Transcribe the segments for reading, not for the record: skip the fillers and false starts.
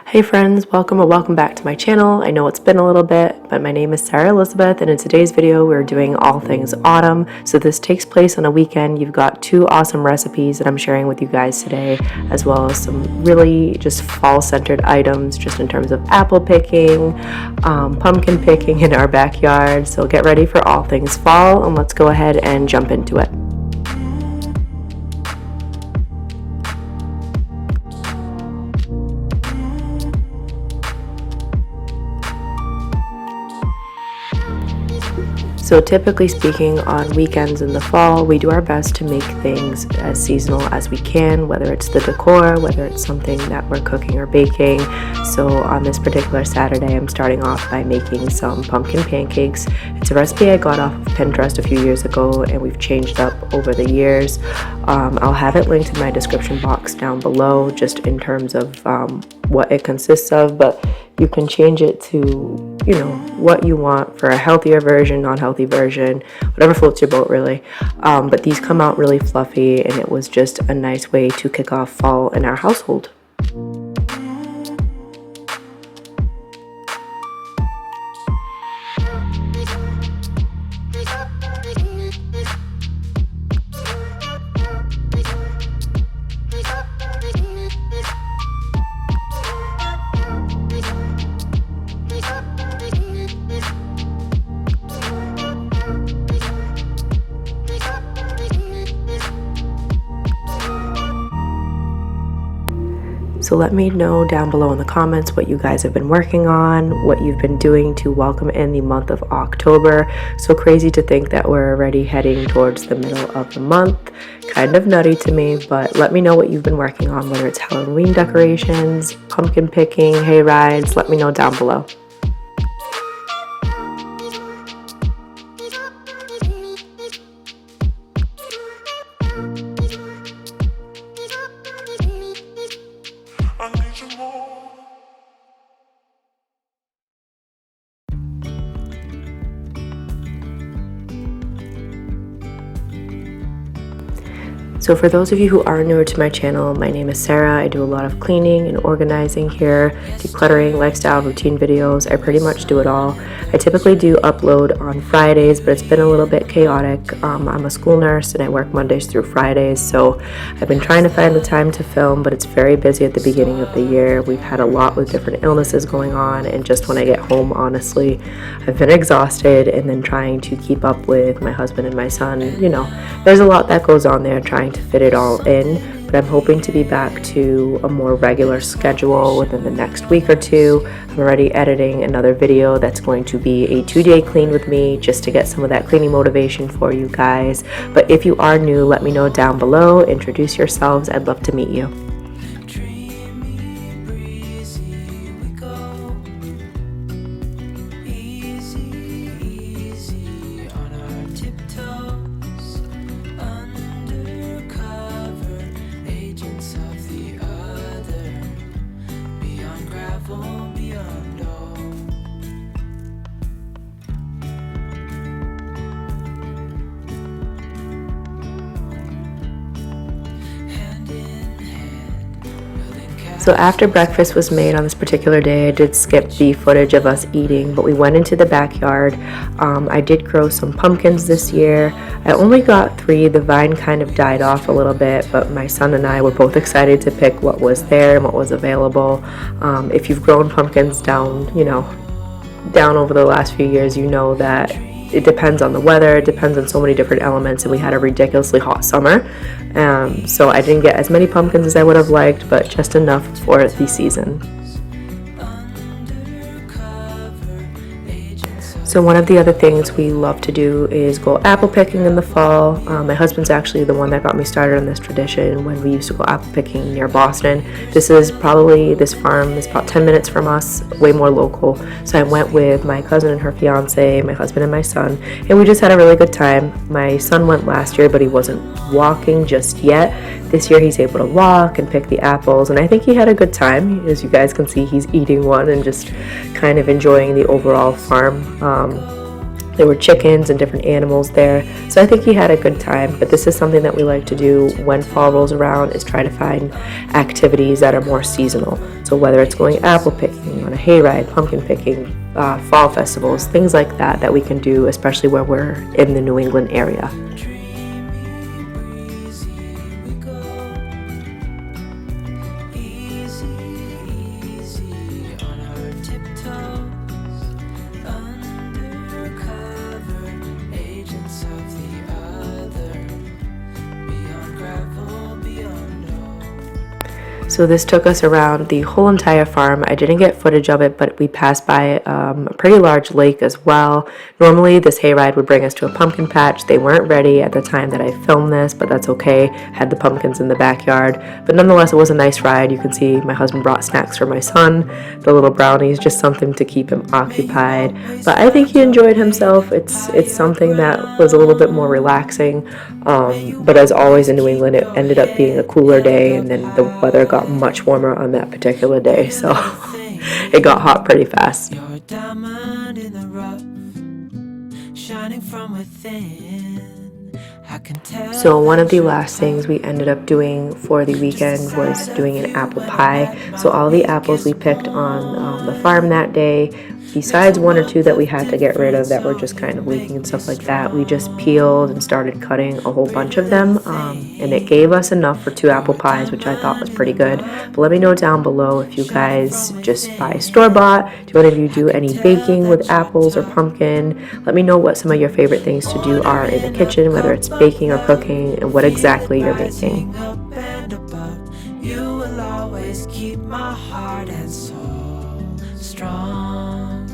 Hey friends, welcome or welcome back to my channel. I know it's been a little bit, but my name is SarahElizabeth, and in today's video we're doing all things autumn. So this takes place on a weekend. You've got two awesome recipes that I'm sharing with you guys today, as well as some really just fall-centered items just in terms of apple picking, pumpkin picking in our backyard. So get ready for all things fall, and let's go ahead and jump into it. So typically speaking, on weekends in the fall, we do our best to make things as seasonal as we can, whether it's the decor, whether it's something that we're cooking or baking. So on this particular Saturday, I'm starting off by making some pumpkin pancakes. It's a recipe I got off of Pinterest a few years ago, and we've changed up over the years. I'll have it linked in my description box down below, just in terms of what it consists of, but you can change it to, what you want for a healthier version, non-healthy version, whatever floats your boat really. But these come out really fluffy, and it was just a nice way to kick off fall in our household. So let me know down below in the comments what you guys have been working on, what you've been doing to welcome in the month of October. So crazy to think that we're already heading towards the middle of the month. Kind of nutty to me, but let me know what you've been working on, whether it's Halloween decorations, pumpkin picking, hay rides. Let me know down below. So for those of you who are newer to my channel, my name is Sarah. I do a lot of cleaning and organizing here, decluttering, lifestyle, routine videos. I pretty much do it all. I typically do upload on Fridays, but it's been a little bit chaotic. I'm a school nurse and I work Mondays through Fridays, so I've been trying to find the time to film, but it's very busy at the beginning of the year. We've had a lot with different illnesses going on, and just when I get home, honestly, I've been exhausted, and then trying to keep up with my husband and my son. There's a lot that goes on there trying to fit it all in, but I'm hoping to be back to a more regular schedule within the next week or two. I'm already editing another video that's going to be a 2-day clean with me, just to get some of that cleaning motivation for you guys. But if you are new, let me know down below. Introduce yourselves. I'd love to meet you. So after breakfast was made on this particular day, I did skip the footage of us eating, but we went into the backyard. I did grow some pumpkins this year. I only got 3. The vine kind of died off a little bit, but my son and I were both excited to pick what was there and what was available. If you've grown pumpkins down over the last few years, you know that it depends on the weather, it depends on so many different elements, and we had a ridiculously hot summer. So I didn't get as many pumpkins as I would have liked, but just enough for the season. So one of the other things we love to do is go apple picking in the fall. My husband's actually the one that got me started on this tradition when we used to go apple picking near Boston. This farm is about 10 minutes from us, way more local. So I went with my cousin and her fiance, my husband and my son, and we just had a really good time. My son went last year, but he wasn't walking just yet. This year he's able to walk and pick the apples, and I think he had a good time. As you guys can see, he's eating one and just kind of enjoying the overall farm There were chickens and different animals there, so I think he had a good time. But this is something that we like to do when fall rolls around, is try to find activities that are more seasonal. So whether it's going apple picking, on a hayride, pumpkin picking, fall festivals, things like that that we can do, especially where we're in the New England area. So this took us around the whole entire farm. I didn't get footage of it, but we passed by a pretty large lake as well. Normally this hayride would bring us to a pumpkin patch. They weren't ready at the time that I filmed this, but that's okay. Had the pumpkins in the backyard. But nonetheless, it was a nice ride. You can see my husband brought snacks for my son, the little brownies, just something to keep him occupied. But I think he enjoyed himself. It's something that was a little bit more relaxing. But as always in New England, it ended up being a cooler day, and then the weather got much warmer on that particular day, so it got hot pretty fast. You're a diamond in the rough, shining from within. I can tell. So one of the last things we ended up doing for the weekend was doing an apple pie. So all the apples we picked on the farm that day, besides one or two that we had to get rid of that were just kind of leaking and stuff like that, we just peeled and started cutting a whole bunch of them, and it gave us enough for 2 apple pies, which I thought was pretty good. But let me know down below if you guys just buy store-bought. Do any of you do any baking with apples or pumpkin? Let me know what some of your favorite things to do are in the kitchen, whether it's baking or cooking, and what exactly you're making. You will always keep my heart and soul strong.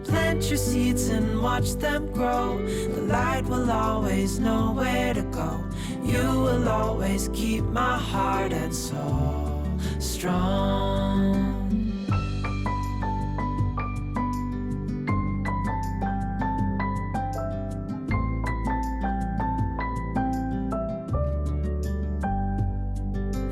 Plant your seeds and watch them grow. The light will always know where to go. You will always keep my heart and soul strong.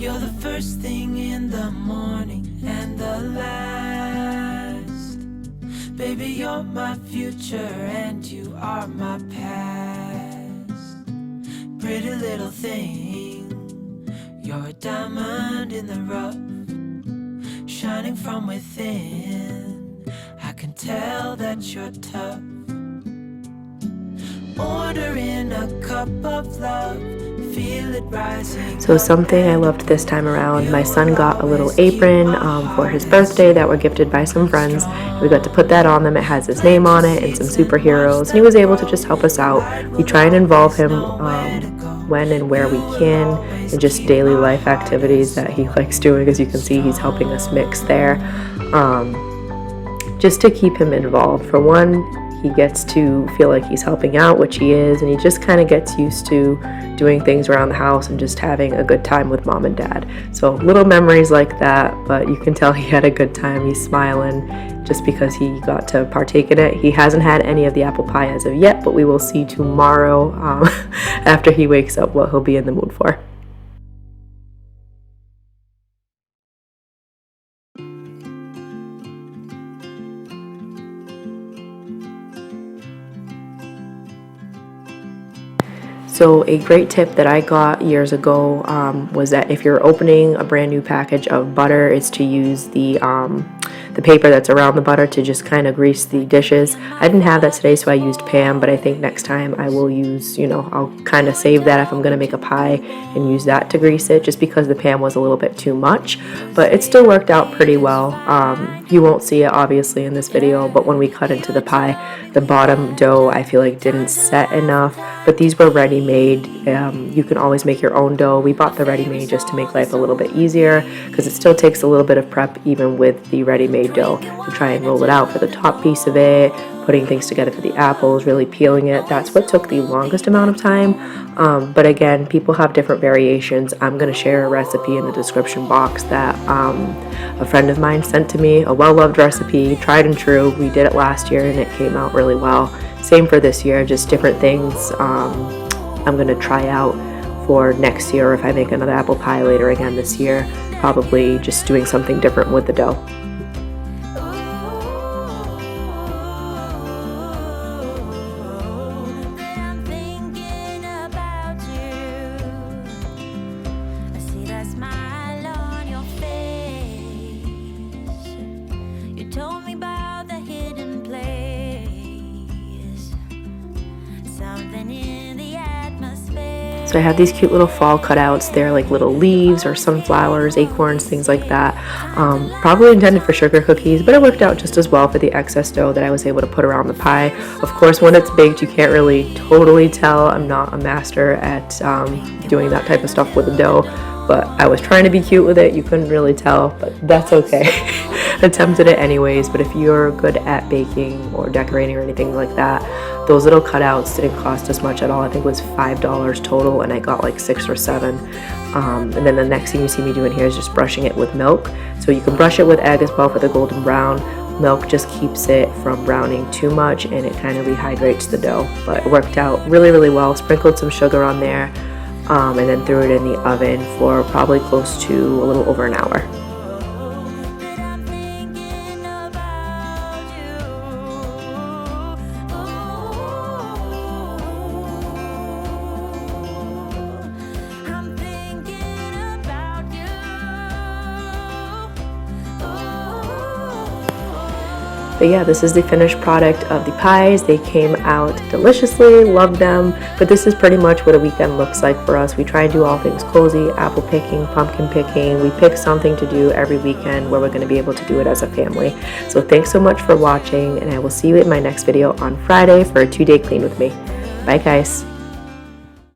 You're the first thing in the morning and the last. Baby, you're my future and you are my past. Pretty little thing, you're a diamond in the rough, shining from within. I can tell that you're tough. Order in a cup of love. So something I loved this time around, my son got a little apron for his birthday that were gifted by some friends. We got to put that on them. It has his name on it and some superheroes, and he was able to just help us out. We try and involve him when and where we can in just daily life activities that he likes doing. As you can see, he's helping us mix there, just to keep him involved. For one, he gets to feel like he's helping out, which he is, and he just kind of gets used to doing things around the house and just having a good time with mom and dad. So little memories like that, but you can tell he had a good time. He's smiling just because he got to partake in it. He hasn't had any of the apple pie as of yet, but we will see tomorrow after he wakes up what he'll be in the mood for. So a great tip that I got years ago was that if you're opening a brand new package of butter, is to use the paper that's around the butter to just kind of grease the dishes. I didn't have that today, so I used Pam, but I think next time I will use, I'll kind of save that if I'm going to make a pie and use that to grease it, just because the Pam was a little bit too much, but it still worked out pretty well. You won't see it obviously in this video, but when we cut into the pie, the bottom dough I feel like didn't set enough, but these were ready-made. You can always make your own dough. We bought the ready-made just to make life a little bit easier, because it still takes a little bit of prep even with the ready-made dough. To try and roll it out for the top piece of it, putting things together for the apples, really peeling it. That's what took the longest amount of time. But again, people have different variations. I'm going to share a recipe in the description box that a friend of mine sent to me, a well-loved recipe, tried and true. We did it last year and it came out really well. Same for this year, just different things I'm going to try out for next year. If I make another apple pie later again this year, probably just doing something different with the dough. told me about the hidden place, something in the atmosphere. So I have these cute little fall cutouts. They're like little leaves or sunflowers, acorns, things like that. Probably intended for sugar cookies, but it worked out just as well for the excess dough that I was able to put around the pie. Of course, when it's baked, you can't really totally tell. I'm not a master at doing that type of stuff with the dough, but I was trying to be cute with it. You couldn't really tell, but that's okay. Attempted it anyways. But if you're good at baking or decorating or anything like that, those little cutouts didn't cost as much at all. I think it was $5 total, and I got like 6 or 7. And then the next thing you see me doing here is just brushing it with milk. So you can brush it with egg as well for the golden brown. Milk just keeps it from browning too much, and it kind of rehydrates the dough. But it worked out really, really well. Sprinkled some sugar on there, and then threw it in the oven for probably close to a little over an hour. But yeah, this is the finished product of the pies. They came out deliciously, loved them. But this is pretty much what a weekend looks like for us. We try and do all things cozy, apple picking, pumpkin picking. We pick something to do every weekend where we're going to be able to do it as a family. So thanks so much for watching, and I will see you in my next video on Friday for a 2-day clean with me. Bye guys.